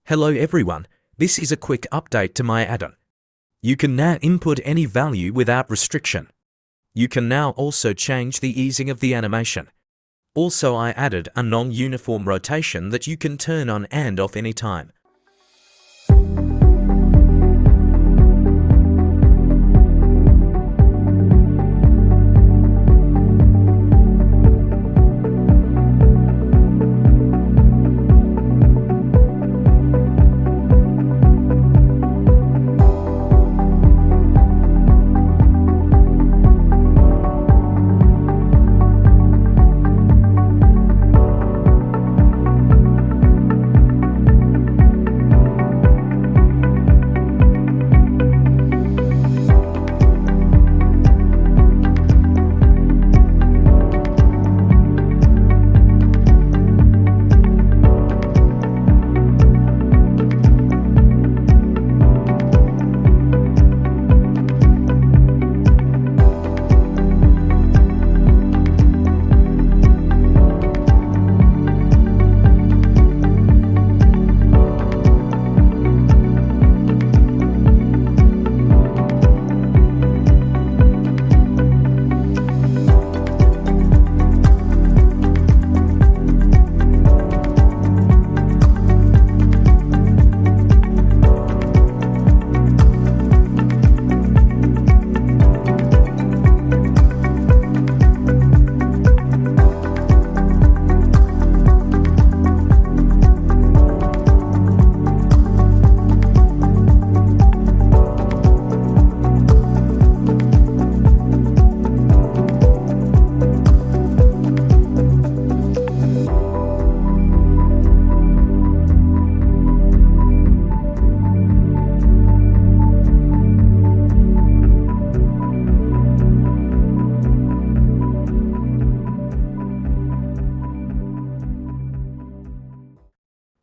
Hello everyone, this is a quick update to my add-on. You can now input any value without restriction. You can now also change the easing of the animation. Also, I added a non-uniform rotation that you can turn on and off anytime.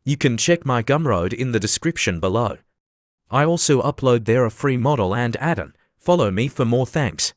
You can check my Gumroad in the description below. I also upload there a free model and add-on. Follow me for more. Thanks.